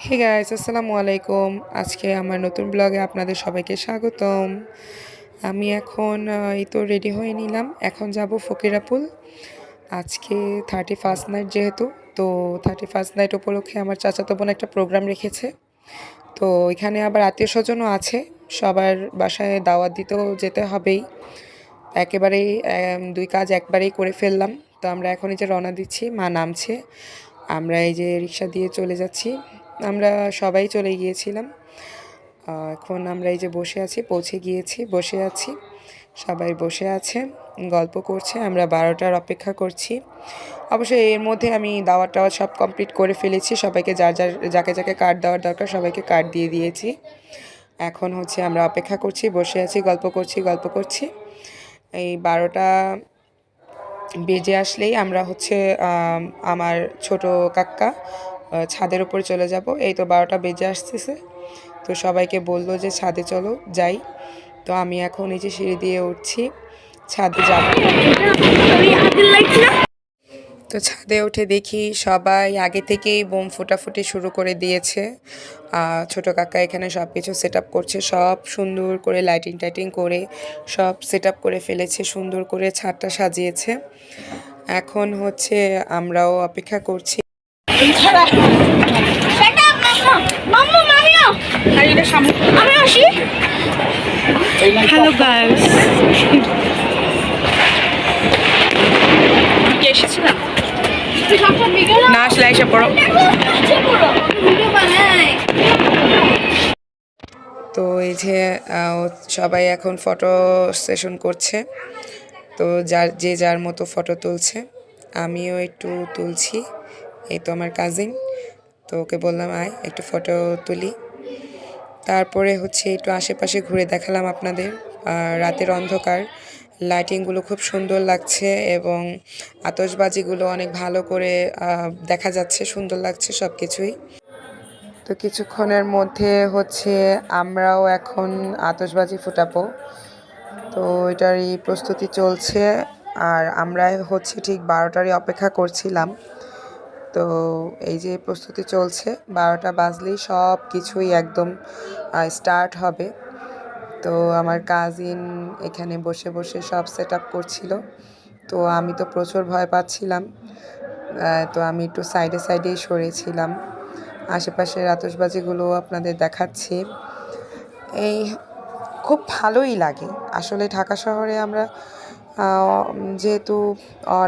Hey guys, আসসালামু আলাইকুম। আজকে আমার নতুন ব্লগে আপনাদের সবাইকে স্বাগতম। আমি এখন এই তো রেডি হয়ে নিলাম। এখন যাব ফকিরাপুল। আজকে 31st নাইট যেহেতু, তো 31st নাইট উপলক্ষে আমার চাচাতো বোন একটা প্রোগ্রাম রেখেছে। তো এখানে আবার আত্মীয় স্বজনও আছে, সবার বাসায় দাওয়াত দিতেও যেতে হবেই। একেবারেই দুই কাজ একবারেই করে ফেললাম। তো আমরা এখন এই যে রওনা দিচ্ছি, মা নামছে, আমরা এই যে রিক্সা দিয়ে চলে যাচ্ছি। আমরা সবাই চলে গিয়েছিলাম। এখন আমরা এই যে বসে আছি, পৌঁছে গিয়েছি, বসে আছি, সবাই বসে আছে, গল্প করছে, আমরা 12টার অপেক্ষা করছি। অবশ্যই এর মধ্যে আমি দাওয়াত টাওয়াত সব কমপ্লিট করে ফেলেছি, সবাইকে যার যার যাকে যাকে কার্ড দেওয়ার দরকার সবাইকে কার্ড দিয়ে দিয়েছি। এখন হচ্ছে আমরা অপেক্ষা করছি, বসে আছি, গল্প করছি। এই 12টা বেজে আসলেই আমরা হচ্ছে আমার ছোট কাকা ছাদের উপরে চলে যাব। এই তো 12টা বেজে আসতেছে, তো সবাইকে বললো যে ছাদে চলো যাই। তো আমি এখন এই যে সিঁড়ি দিয়ে উঠছি, ছাদে যাব। তো ছাদে উঠে দেখি সবাই আগে থেকেই বোম ফোটাফুটি শুরু করে দিয়েছে। ছোট কাকা এখানে সব কিছু সেট আপ করছে, সব সুন্দর করে লাইটিং টাইটিং করে সব সেট আপ করে ফেলেছে, সুন্দর করে ছাদটা সাজিয়েছে। এখন হচ্ছে আমরাও অপেক্ষা করছি। হ্যালো গাইস, কি এসেছিলাম না আসলে এসে পড়ো। তো এই যে সবাই এখন ফটো সেশন করছে, তো যে যার মতো ফটো তুলছে, আমিও একটু তুলছি। এই তো আমার কাজিন, তো ওকে বললাম আয় একটু ফটো তুলি। তারপরে হচ্ছে একটু আশেপাশে ঘুরে দেখালাম আপনাদের। রাতের অন্ধকার, লাইটিংগুলো খুব সুন্দর লাগছে এবং আতশবাজিগুলো অনেক ভালো করে দেখা যাচ্ছে, সুন্দর লাগছে সব কিছুই। তো কিছুক্ষণের মধ্যে হচ্ছে আমরাও এখন আতশবাজি ফুটাবো। তো এটারই প্রস্তুতি চলছে, আর আমরা হচ্ছে ঠিক 12টারই অপেক্ষা করছিলাম। তো এই যে প্রস্তুতি চলছে, 12টা বাজলেই সব কিছুই একদম স্টার্ট হবে। তো আমার কাজিন এখানে বসে বসে সব সেট আপ করছিল। তো আমি তো প্রচুর ভয় পাচ্ছিলাম, তো আমি একটু সাইডে সাইডেই সরেছিলাম। আশেপাশের আতশবাজিগুলো আপনাদের দেখাচ্ছি। এই খুব ভালোই লাগে আসলে। ঢাকা শহরে আমরা যেহেতু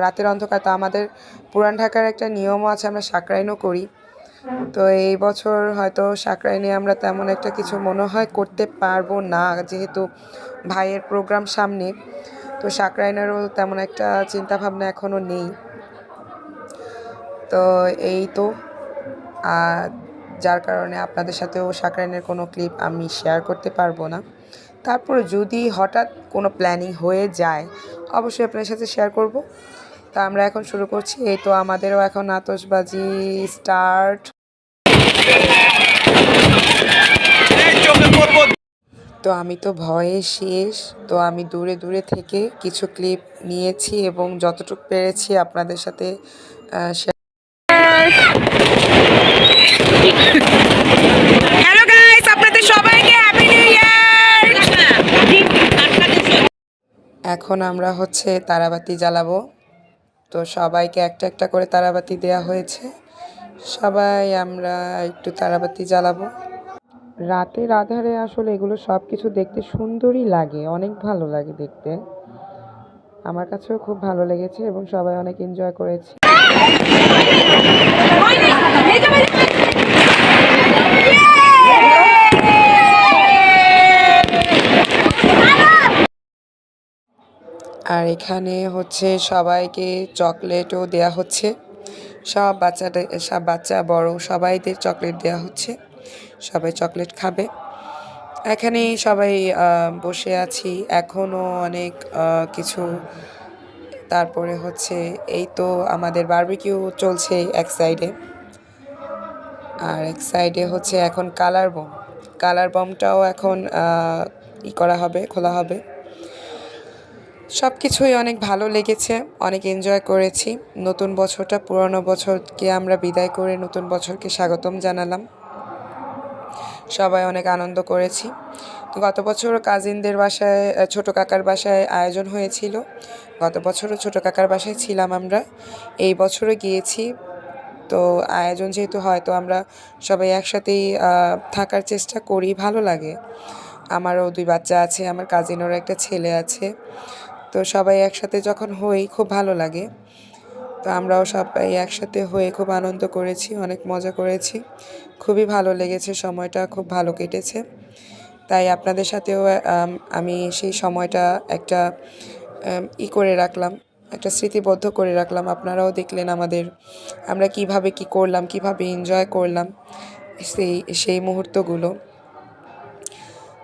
রাতের অন্ধকার, তো আমাদের পুরান ঢাকার একটা নিয়মও আছে, আমরা সাকরাইনও করি। তো এই বছর হয়তো সাকরাইনে আমরা তেমন একটা কিছু মনে হয় করতে পারবো না, যেহেতু ভাইয়ের প্রোগ্রাম সামনে। তো সাকরাইনেরও তেমন একটা চিন্তাভাবনা এখনও নেই। তো এই তো যার কারণে আপনাদের সাথেও সাকরাইনের কোনো ক্লিপ আমি শেয়ার করতে পারবো না। তারপরে যদি হঠাৎ কোনো প্ল্যানিং হয়ে যায় অবশ্যই আপনাদের সাথে শেয়ার করব। তা আমরা এখন শুরু করছি। এই তো আমাদেরও এখন আতশবাজি স্টার্ট। তো আমি তো ভয়ে শেষ। তো আমি দূরে দূরে থেকে কিছু ক্লিপ নিয়েছি এবং যতটুকু পেরেছি আপনাদের সাথে হ্যালো গাইস, আপনাদের সবাইকে হ্যাপি নিউ ইয়ার। এখন আমরা হচ্ছে তারাবাতি জ্বালাবো। তো সবাইকে একটা একটা করে তারাবাতি দেয়া হয়েছে, সবাই আমরা একটু তারাবাতি জ্বালাবো। রাতের আধারে আসলে এগুলো সব কিছু দেখতে সুন্দরই লাগে, অনেক ভালো লাগে দেখতে। আমার কাছেও খুব ভালো লেগেছে এবং সবাই অনেক এনজয় করেছে। আর এখানে হচ্ছে সবাইকে চকলেটও দেয়া হচ্ছে, সব বাচ্চা বড় সবাইদের চকলেট দেয়া হচ্ছে, সবাই চকলেট খাবে। এখানেই সবাই বসে আছি এখনও অনেক কিছু। তারপরে হচ্ছে এই তো আমাদের বারবিকিউ চলছে এক সাইডে, আর এক সাইডে হচ্ছে এখন কালার বমটাও এখন করা হবে, খোলা হবে। সব কিছুই অনেক ভালো লেগেছে, অনেক এনজয় করেছি। নতুন বছরটা পুরনো বছরকে আমরা বিদায় করে নতুন বছরকে স্বাগতম জানালাম। সবাই অনেক আনন্দ করেছি। তো গত বছর কাজিনদের বাসায় ছোটো কাকার বাসায় আয়োজন হয়েছিল। গত বছরও ছোটো কাকার বাসায় ছিলাম আমরা, এই বছরও গিয়েছি। তো আয়োজন যেহেতু হয়, তো আমরা সবাই একসাথেই থাকার চেষ্টা করি, ভালো লাগে। আমারও 2 বাচ্চা আছে, আমার কাজিনেরও একটা ছেলে আছে। তো সবাই একসাথে যখন হই খুব ভালো লাগে। তো আমরাও সবাই একসাথে হয়ে খুব আনন্দ করেছি, অনেক মজা করেছি, খুবই ভালো লেগেছে, সময়টা খুব ভালো কেটেছে। তাই আপনাদের সাথেও আমি সেই সময়টা একটা করে রাখলাম, একটা স্মৃতিবদ্ধ করে রাখলাম। আপনারাও দেখলেন আমরা কিভাবে কি করলাম, কিভাবে এনজয় করলাম সেই মুহূর্তগুলো।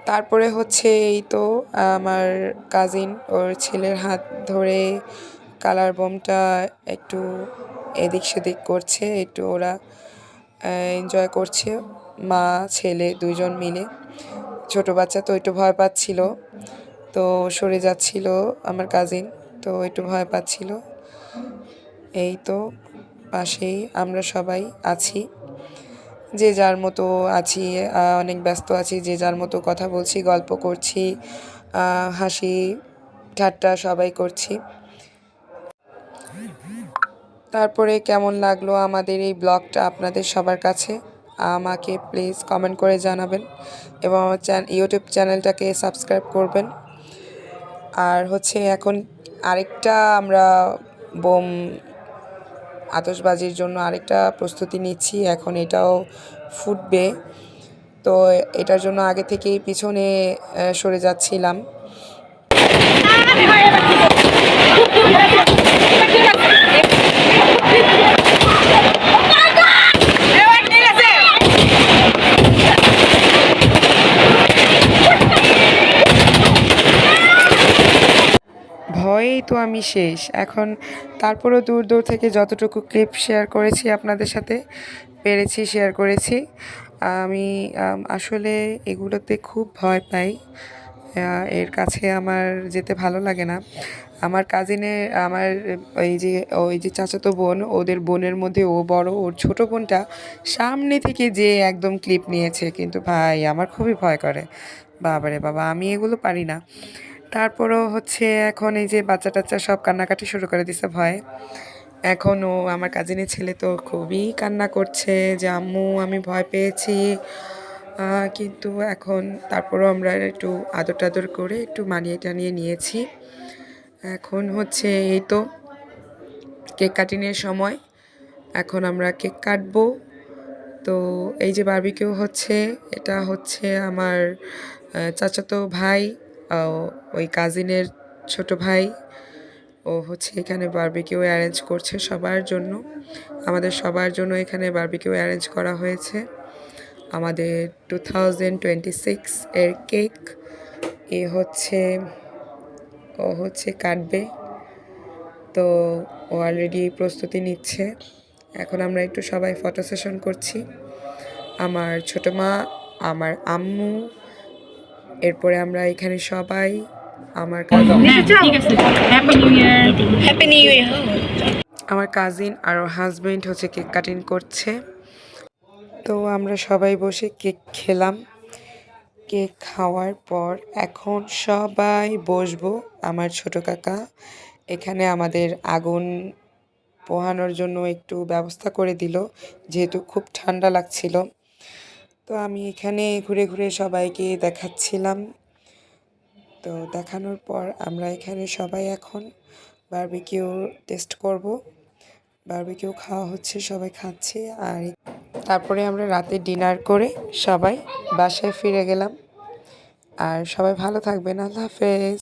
তারপরে হচ্ছে এই তো আমার কাজিন ওর ছেলের হাত ধরে কালার বোমটা একটু এদিক সেদিক করছে, একটু ওরা এনজয় করছে, মা ছেলে 2 জন মিলে। ছোট বাচ্চা তো একটু ভয় পাচ্ছিল, তো সরে যাচ্ছিল আমার কাজিন, তো একটু ভয় পাচ্ছিল। এই তো পাশেই আমরা সবাই আছি, যে যার মতো আছি, অনেক ব্যস্ত আছি, যে যার মতো কথা বলছি, গল্প করছি, হাসি ঠাট্টা সবাই করছি। তারপরে কেমন লাগলো আমাদের এই ব্লগটা আপনাদের সবার কাছে, আমাকে প্লিজ কমেন্ট করে জানাবেন এবং আমার ইউটিউব চ্যানেলটাকে সাবস্ক্রাইব করবেন। আর হচ্ছে এখন আরেকটা আমরা বোম আতশবাজির জন্য আরেকটা প্রস্তুতি নিচ্ছি, এখন এটাও ফুটবে। তো এটার জন্য আগে থেকেই পিছনে সরে যাচ্ছিলাম। ভয়েই তো আমি শেষ এখন। তারপরেও দূর দূর থেকে যতটুকু ক্লিপ শেয়ার করেছি আপনাদের সাথে পেরেছি শেয়ার করেছি। আমি আসলে এগুলোতে খুব ভয় পাই, এর কাছে আমার যেতে ভালো লাগে না। আমার কাজিনের আমার ওই যে চাচাতো বোন, ওদের বোনের মধ্যে ও বড়, ওর ছোট বোনটা সামনে থেকে যে একদম ক্লিপ নিয়েছে, কিন্তু ভাই আমার খুবই ভয় করে। বাবারে বাবা, আমি এগুলো পারি না। তারপরও হচ্ছে এখন এই যে বাচ্চা টাচ্চা সব কান্নাকাটি শুরু করে দিছে ভয়ে। এখনও আমার কাজিনের ছেলে তো খুবই কান্না করছে যে আম্মু আমি ভয় পেয়েছি। কিন্তু এখন তারপরও আমরা একটু আদর টাদর করে একটু মানিয়ে টানিয়ে নিয়েছি। এখন হচ্ছে এই তো কেক কাটিংয়ের সময়, এখন আমরা কেক কাটবো। তো এই যে বারবিকিউ হচ্ছে, এটা হচ্ছে আমার চাচাতো ভাই, ওই কাজিনের ছোট ভাই, ও হচ্ছে এখানে বারবিকিউ অ্যারেঞ্জ করছে সবার জন্য, আমাদের সবার জন্য এখানে বারবিকিউ অ্যারেঞ্জ করা হয়েছে। আমাদের 2026 এর কেক ও হচ্ছে কাটবে। তো ও অলরেডি প্রস্তুতি নিচ্ছে। এখন আমরা একটু সবাই ফটো সেশন করছি, আমার ছোট মা, আমার আম্মু, এরপরে আমরা এখানে সবাই, আমার আমার কাজিন আর ওর হাজবেন্ড হচ্ছে কেক কাটিং করছে। তো আমরা সবাই বসে কেক খেলাম। কেক খাওয়ার পর এখন সবাই বসবো। আমার ছোট কাকা এখানে আমাদের আগুন পোহানোর জন্য একটু ব্যবস্থা করে দিল, যেহেতু খুব ঠান্ডা লাগছিল। তো আমি এখানে ঘুরে ঘুরে সবাইকে দেখাচ্ছিলাম। তো দেখানোর পর আমরা এখানে সবাই এখন বারবিকিউ টেস্ট করব। বারবিকিউ খাওয়া হচ্ছে, সবাই খাচ্ছে। আর তারপরে আমরা রাতে ডিনার করে সবাই বাসায় ফিরে গেলাম। আর সবাই ভালো থাকবেন, আল্লাহ হাফেজ।